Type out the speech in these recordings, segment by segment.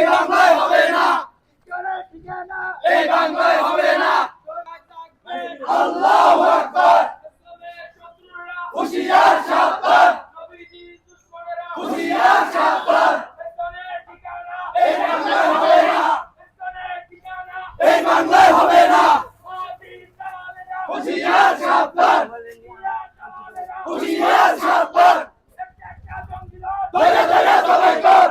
এই বাংলায় হবে না, এই বাংলায় হবে না। আল্লাহু আকবার, হুশিয়ার সাবধান, হুশিয়ার সাবধান, এই বাংলায় হবে না, এই বাংলায় হবে না। হুশিয়ার সাবধান, হুশিয়ার সাবধান, ধৈর্য ধৈর্য সবাই কর,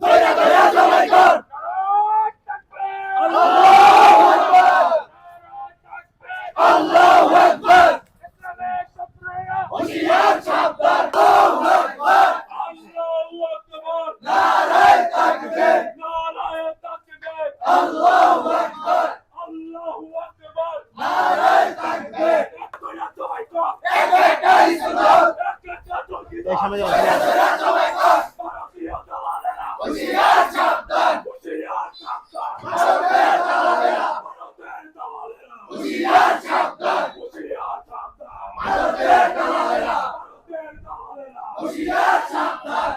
ধৈর্য ধৈর্য সবাই কর। আল্লাহু আকবার, আল্লাহু আকবার, হুশিয়ার সাবধান, আল্লাহু আকবার, আল্লাহু আকবার, নারায়ে তাকবীর, নারায়ে তাকবীর, আল্লাহু আকবার, আল্লাহু আকবার, নারায়ে তাকবীর। একটা একটা ইসলাম, এই সামনে যাও, সবাই কর, হুশিয়ার সাবধান, হুশিয়ার সাবধান, ভারতের দালালেরা, ভারতের দালালেরা, হুশিয়ার সাবধান, হুশিয়ার সাবধান, ভারতের দালালেরা, ভারতের দালালেরা, হুশিয়ার সাবধান।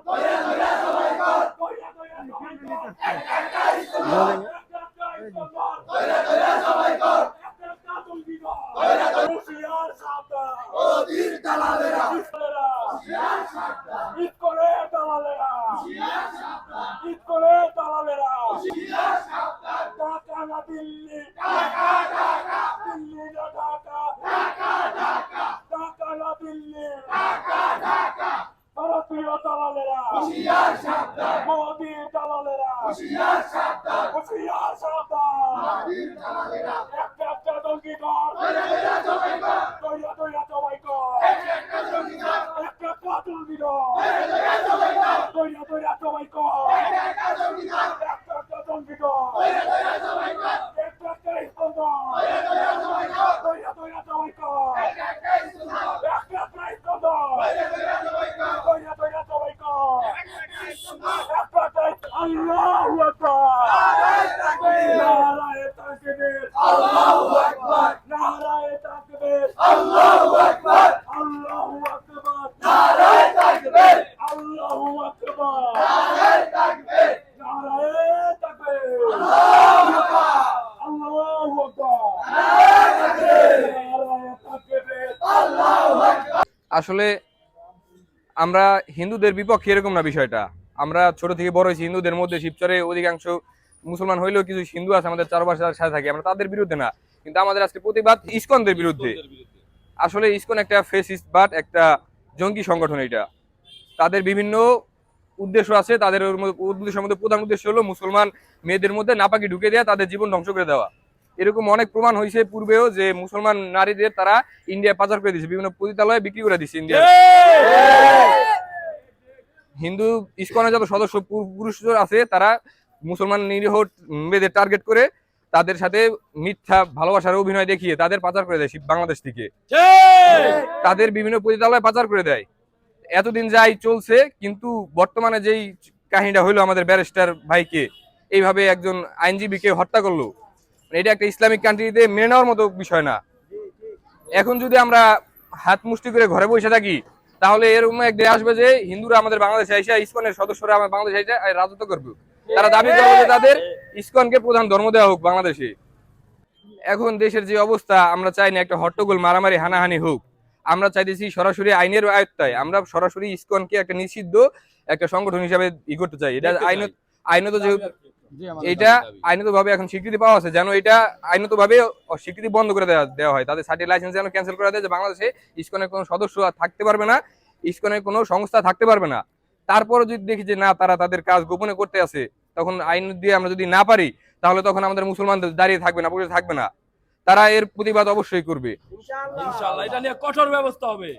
ধৈর্য ধৈর্য সবাই কর, ধৈর্য ধৈর্য সবাই কর, একটা একটা ইসলাম, ধৈর্য ধৈর্য সবাই কর, একটা একটা জঙ্গিবাদ, ধৈর্য ধৈর্য, হুশিয়ার সাবধান, ওদের দালালেরা, হুশিয়ার সাবধান, ইসকনের দালালেরা, হুশিয়ার সাবধান, ইসকনের দালালেরা, হুশিয়ার সাবধান। ঢাকা না দিল্লি, ঢাকা ঢাকা, দিল্লি না ঢাকা, ঢাকা ঢাকা, ঢাকা না দিল্লি, ঢাকা ঢাকা, ভারতীয় দালালেরা, হুশিয়ার সাবধান, মোদির দালালেরা, হুশিয়ার সাবধান, হুশিয়ার সাবধান, মোদির দালালেরা, একটা একটা জঙ্গিবাদ, ধৈর্য ধৈর্য সবাই কর, ধৈর্য ধৈর্য সবাই কর, একটা একটা জঙ্গিবাদ, একটা একটা জঙ্গিবাদ, ধৈর্য ধৈর্য সবাই কর, ধৈর্য ধৈর্য সবাই কর, একটা একটা জঙ্গিবাদ, একটা একটা জঙ্গিবাদ, ধৈর্য ধৈর্য সবাই কর, একটা একটা ইসলাম, ধৈর্য ধৈর্য সবাই কর, ধৈর্য ধৈর্য সবাই কর, একটা একটা ইসলাম, একটা একটা ইসলাম, ধৈর্য ধৈর্য সবাই কর, ধৈর্য ধৈর্য সবাই কর, একটা একটা ইসলাম, একটা একটা। আল্লাহু আকবার, নারায়ে তাকবীর, নারায়ে তাকবীর, আল্লাহু আকবার, নারায়ে তাকবীর, আল্লাহু আকবার, আল্লাহু আকবার, নারায়ে তাকবীর, আল্লাহু আকবার, নারায়ে তাকবীর, নারায়ে তাকবীর, আল্লাহু আকবার, আল্লাহু আকবার, নারায়ে তাকবীর, নারায়ে তাকবীর, আল্লাহু আকবার। আসলে আমরা হিন্দুদের বিপক্ষে এরকম না বিষয়টা। আমরা ছোট থেকে বড় হয়েছি হিন্দুদের মধ্যে, শিবচরে অধিকাংশ মুসলমান হইলেও কিছু হিন্দু আছে আমাদের চারপাশের সাথে থাকি, আমরা তাদের বিরুদ্ধে না, কিন্তু আমাদের আজকে প্রতিবাদ ইসকনদের বিরুদ্ধে। আসলে ইসকন একটা ফেসিস্ট বাট একটা জঙ্গি সংগঠন। এটা তাদের বিভিন্ন উদ্দেশ্য আছে, তাদের উদ্দেশ্যের মধ্যে প্রধান উদ্দেশ্য হলো মুসলমান মেয়েদের মধ্যে নাপাকি ঢুকে দেওয়া, তাদের জীবন ধ্বংস করে দেওয়া। এরকম অনেক প্রমাণ হয়েছে পূর্বেও যে মুসলমান নারীদের তারা ইন্ডিয়া পাচার করে দিচ্ছে, বিভিন্ন পতিতালয়ে বিক্রি করে দিচ্ছে ইন্ডিয়া। হিন্দু ইসকনের যত সদস্য পুরুষ আছে তারা মুসলমান নিরীহ মেয়েদের টার্গেট করে তাদের সাথে মিথ্যা ভালোবাসার অভিনয় দেখিয়ে তাদের পাচার করে দেয় বাংলাদেশ থেকে, তাদের বিভিন্ন পতিতালয়ে পাচার করে দেয়। এতদিন যাই চলছে, কিন্তু বর্তমানে যেই কাহিনীটা হইলো আমাদের ব্যারিস্টার ভাইকে এইভাবে একজন আইনজীবীকে হত্যা করলো, এটা একটা ইসলামিক কান্ট্রিতে মেনে নেওয়ার মতো বিষয় না। এখন যদি আমরা হাত মুষ্টি করে ঘরে বসে থাকি, তাহলে এরকম একদিন আসবে যে হিন্দুরা আমাদের বাংলাদেশে এসে, ইসকনের সদস্যরা আমাদের বাংলাদেশে এসে রাজত্ব করবে। তারা দাবি করবে যে তাদের ইসকনকে প্রধান ধর্ম দেওয়া হোক বাংলাদেশে। এখন দেশের যে অবস্থা, আমরা চাই না একটা হট্টগোল মারামারি হানাহানি হোক। আমরা চাইতেছি সরাসরি আইনের আয়ত্তায় আমরা সরাসরি ইসকনকে একটা নিষিদ্ধ একটা সংগঠন হিসাবে করতে চাই। এটা আইনত যে এটা আইনত ভাবে এখন স্বীকৃতি পাওয়া আছে, যেন এটা আইনত ভাবে স্বীকৃতি বন্ধ করে দেওয়া হয়, তাদের সার্টিফিকেট লাইসেন্স যেন ক্যান্সেল করে দেয়, যে বাংলাদেশে ইসকনের কোনো সদস্য থাকতে পারবে না, ইসকনের কোনো সংস্থা থাকতে পারবে না। তারপরে যদি দেখি যে না, তারা তাদের কাজ গোপনে করতে আছে, তখন আইন দিয়ে আমরা যদি না পারি, তাহলে তখন আমাদের মুসলমানদের দাঁড়িয়ে থাকবে না, বসে থাকবে না, তারা এর প্রতিবাদ অবশ্যই করবে ইনশাআল্লাহ। এটা নিয়ে কঠোর ব্যবস্থা হবে।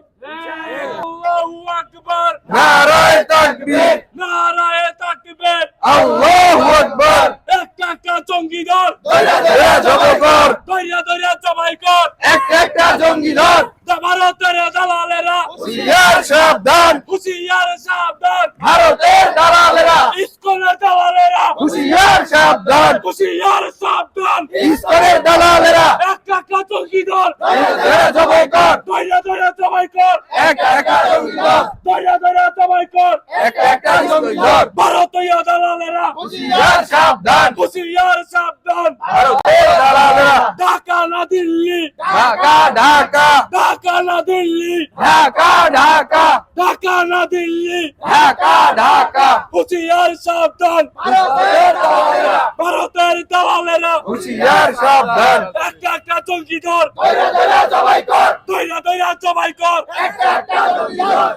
আল্লাহু আকবার, নারায়ে তাকবীর, নারায়ে তাকবীর, আল্লাহু আকবার। একটা একটা জঙ্গি দল, ধৈর্য ধৈর্য জবাই কর, ধৈর্য ধৈর্য জবাই কর, একটা একটা জঙ্গি দল, ভারতের দালালেরা, হুশিয়ার সাবধান, হুশিয়ার সাবধান, ভারতের দালালেরা, ইসকনের দালালেরা, হুশিয়ার সাবধান, হুশিয়ার সাবধান, ইসকনের দালালেরা, একটা একটা জঙ্গি দল, ধৈর্য ধৈর্য জবাই কর, ধৈর্য ধৈর্য জবাই কর, একটা একটা জঙ্গি দল, ধৈর্য ধৈর্য জবাই কর, একটা একটা জঙ্গি জনগণ ভারতীয় দালালেরা হুঁশিয়ার সাবধান হুঁশিয়ার সাবধান ভারতের দালালেরা ঢাকা না দিল্লি ঢাকা ঢাকা ঢাকা না দিল্লি ঢাকা ঢাকা ঢাকা না দিল্লি ঢাকা ঢাকা হুঁশিয়ার সাবধান ভারতের দালালেরা ভারতের দালালেরা হুঁশিয়ার সাবধান একটা একটা জঙ্গি ধর দৈরা দৈরা জবাই কর দইরা দইরা জবাই কর একটা একটা জঙ্গি ধর